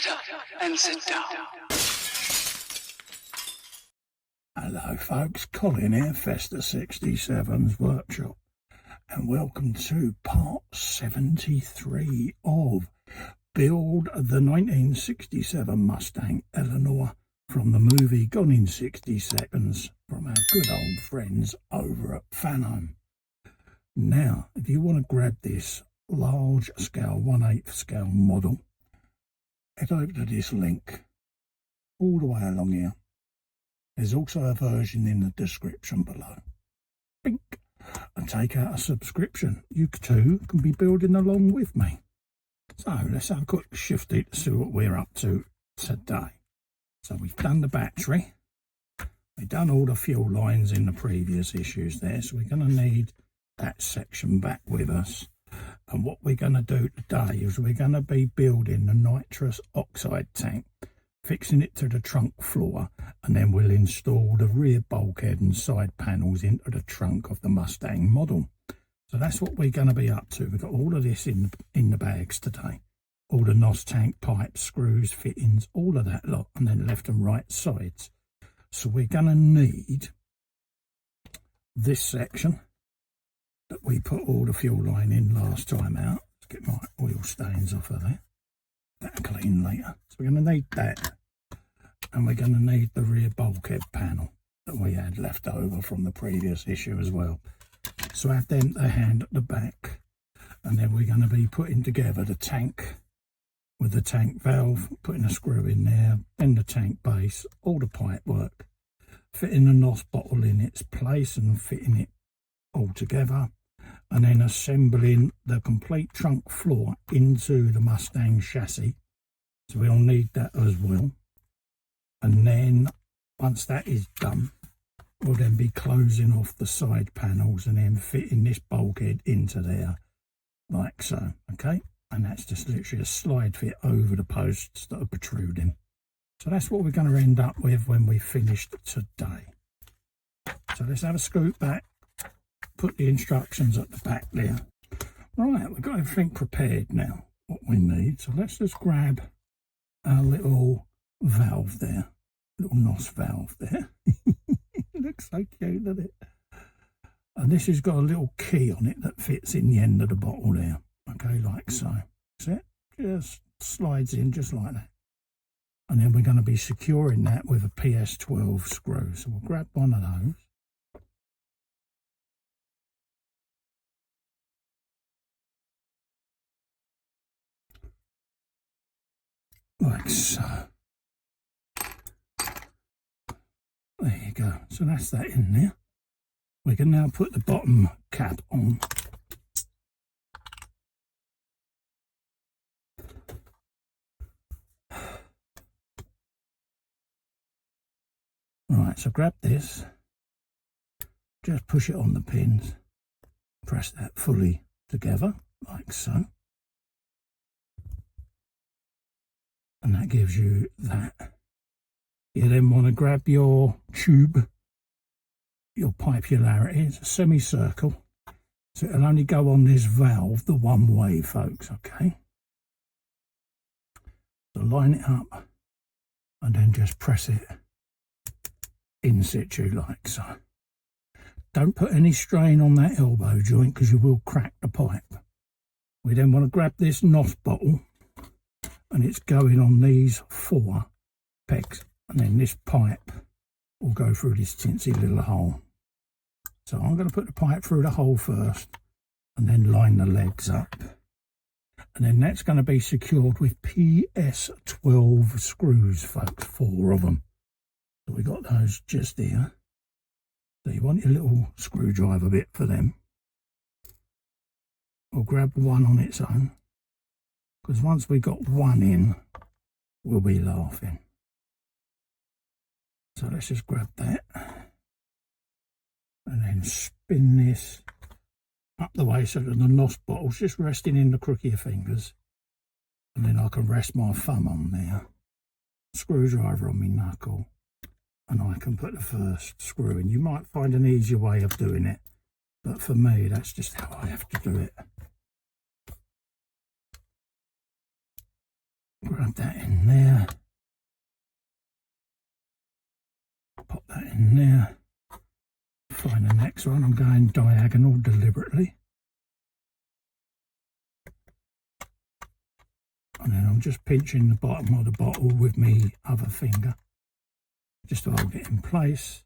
Shut up and sit down. Hello folks, Colin here, Festa 67's workshop, and welcome to part 73 of Build the 1967 Mustang Eleanor from the movie Gone in 60 Seconds from our good old friends over at Fanhome. Now, if you want to grab this large scale, 1/8 scale model, head over to this link all the way along here. There's also a version in the description below. Bink, and take out a subscription. You too can be building along with me. So let's have a quick shifty to see what we're up to today. So we've done the battery. We've done all the fuel lines in the previous issues there. So we're going to need that section back with us. And what we're going to do today is we're going to be building the nitrous oxide tank, fixing it to the trunk floor, and then we'll install the rear bulkhead and side panels into the trunk of the Mustang model. So that's what we're going to be up to. We've got all of this in the bags today. All the NOS tank pipes, screws, fittings, all of that lot, and then left and right sides. So we're going to need this section that we put all the fuel line in last time out. Let's get my oil stains off of there. That'll clean later. So we're going to need that. And we're going to need the rear bulkhead panel that we had left over from the previous issue as well. So have them to hand at the back. And then we're going to be putting together the tank with the tank valve, putting a screw in there, then the tank base, all the pipe work, fitting the NOS bottle in its place and fitting it all together, and then assembling the complete trunk floor into the Mustang chassis. So we'll need that as well. And then once that is done, we'll then be closing off the side panels and then fitting this bulkhead into there like so. Okay, and that's just literally a slide fit over the posts that are protruding. So that's what we're going to end up with when we finished today. So let's have a scoot back, put the instructions at the back there. Right, we've got everything prepared now, what we need. So let's just grab our little valve there, little NOS valve there. It looks so cute, doesn't it? And this has got a little key on it that fits in the end of the bottle there. Okay, like so. See it? Just slides in just like that. And then we're going to be securing that with a PS12 screw. So we'll grab one of those. Like so. There you go. So that's that in there. We can now put the bottom cap on. Right, so grab this, just push it on the pins, press that fully together, like so. And that gives you that. You then want to grab your tube, your pipularity, it's a semicircle, so it'll only go on this valve the one way, folks, okay? So line it up and then just press it in situ like so. Don't put any strain on that elbow joint because you will crack the pipe. We then want to grab this NOS bottle and it's going on these 4 pegs, and then this pipe will go through this tinsy little hole. So I'm going to put the pipe through the hole first and then line the legs up, and then that's going to be secured with PS12 screws, folks, 4 of them. So we got those just here. So you want your little screwdriver bit for them. We'll grab one on its own, because once we got one in, we'll be laughing. So let's just grab that and then spin this up the way so that the NOS bottle's just resting in the crook of your fingers, and then I can rest my thumb on there, screwdriver on my knuckle, and I can put the first screw in. You might find an easier way of doing it, but for me that's just how I have to do it. grab that in there, pop that in there, find the next one. I'm going diagonal deliberately, and then I'm just pinching the bottom of the bottle with my other finger just to hold it in place.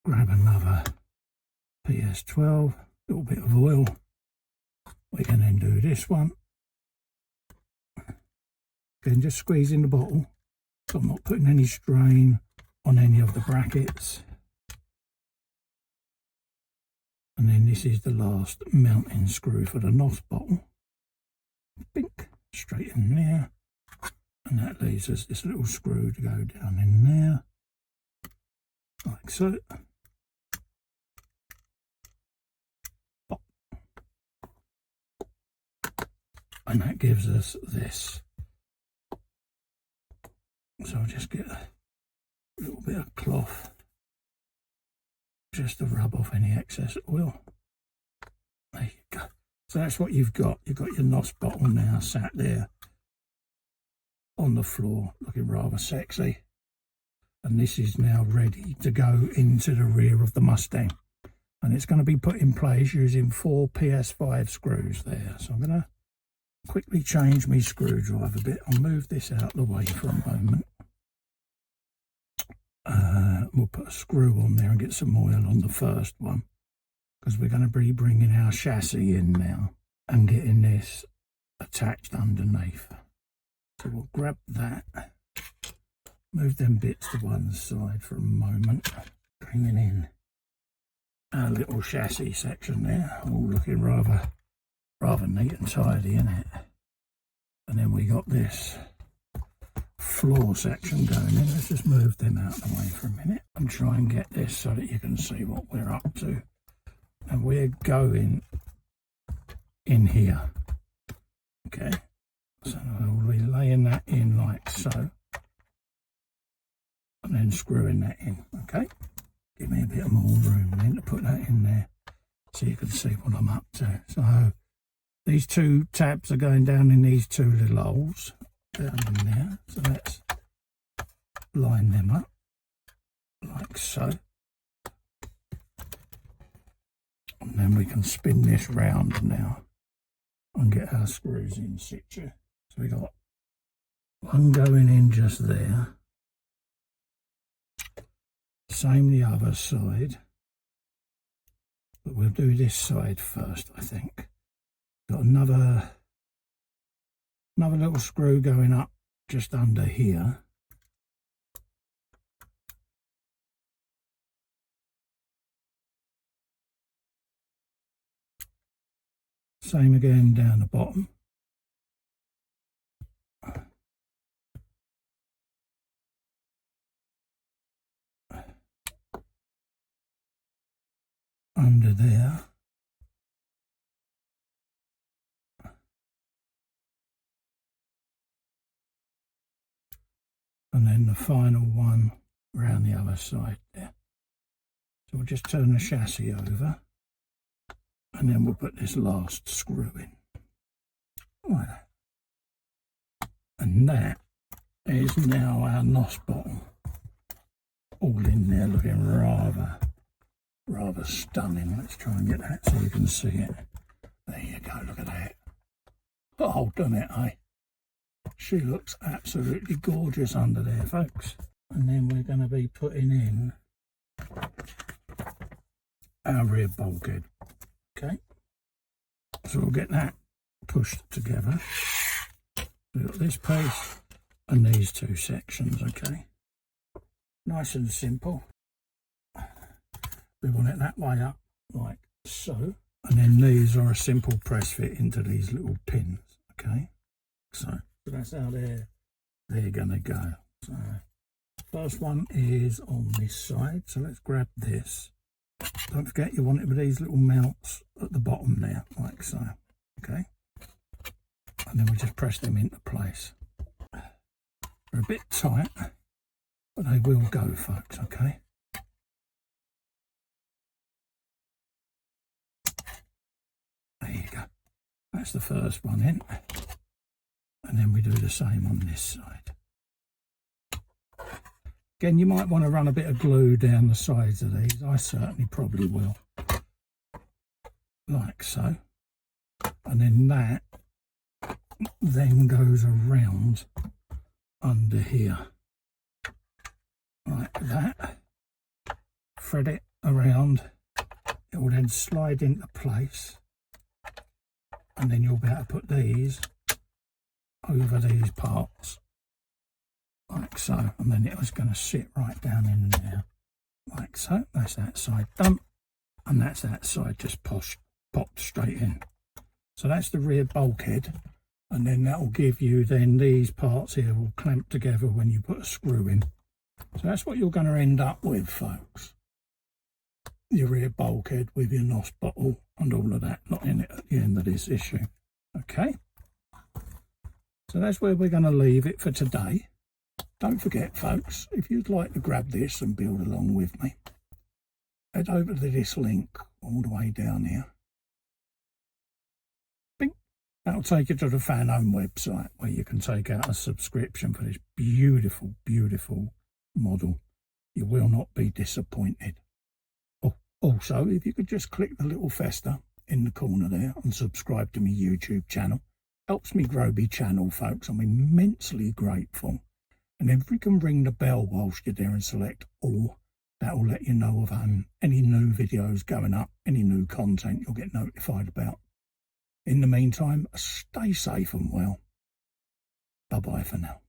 Grab another PS12, little bit of oil. We can then do this one. Again, just squeezing the bottle, so I'm not putting any strain on any of the brackets. And then this is the last mounting screw for the NOS bottle. Bink, straight in there. And that leaves us this little screw to go down in there, like so. Pop. And that gives us this. So I'll just get a little bit of cloth just to rub off any excess oil. There you go. So that's what you've got. You've got your NOS bottle now sat there on the floor, looking rather sexy. And this is now ready to go into the rear of the Mustang. And it's going to be put in place using 4 PS5 screws there. So I'm going to quickly change my screwdriver bit. I'll move this out of the way for a moment. We'll put a screw on there and get some oil on the first one, because we're going to be bringing our chassis in now and getting this attached underneath. So we'll grab that, move them bits to one side for a moment, bringing in our little chassis section there, all looking rather neat and tidy, isn't it? And then we got this floor section going in. Let's just move them out of the way for a minute and try and get this so that you can see what we're up to. And we're going in here, okay? So we'll be laying that in like so, and then screwing that in, okay? Give me a bit more room then to put that in there so you can see what I'm up to. So these 2 tabs are going down in these 2 little holes down in there. So let's line them up like so. And then we can spin this round now and get our screws in situ. So we got one going in just there. Same the other side. But we'll do this side first, I think. Got another little screw going up just under here. Same again down the bottom. Under there. And then the final one around the other side there. So we'll just turn the chassis over, and then we'll put this last screw in. Right. And that is now our NOS bottle, all in there looking rather stunning. Let's try and get that so you can see it. There you go, look at that. Oh, done it, eh? She looks absolutely gorgeous under there, folks. And then we're going to be putting in our rear bulkhead. Okay, so we'll get that pushed together. We've got this piece and these 2 sections, okay? Nice and simple. We want it that way up, like so. And then these are a simple press fit into these little pins, okay? So that's how they're going to go. So first one is on this side, so let's grab this. Don't forget you want it with these little mounts at the bottom there, like so, okay? And then we just press them into place. They're a bit tight, but they will go, folks, okay? There you go. That's the first one in. And then we do the same on this side. Again, you might want to run a bit of glue down the sides of these. I certainly probably will. Like so. And then that then goes around under here. Like that. Thread it around. It will then slide into place. And then you'll be able to put these over these parts. Like so. And then it was going to sit right down in there. Like so. That's that side done. And that's that side just popped straight in. So that's the rear bulkhead, and then that will give you then these parts here will clamp together when you put a screw in. So that's what you're going to end up with, folks. Your rear bulkhead with your NOS bottle and all of that, not in it at the end of this issue. Okay, so that's where we're going to leave it for today. Don't forget, folks, if you'd like to grab this and build along with me, head over to this link all the way down here. That'll take you to the Fanhome website where you can take out a subscription for this beautiful, beautiful model. You will not be disappointed. Oh, also, if you could just click the little festa in the corner there and subscribe to my YouTube channel. Helps me grow my channel, folks. I'm immensely grateful. And if you can ring the bell whilst you're there and select all, that will let you know of any new videos going up, any new content you'll get notified about. In the meantime, stay safe and well. Bye-bye for now.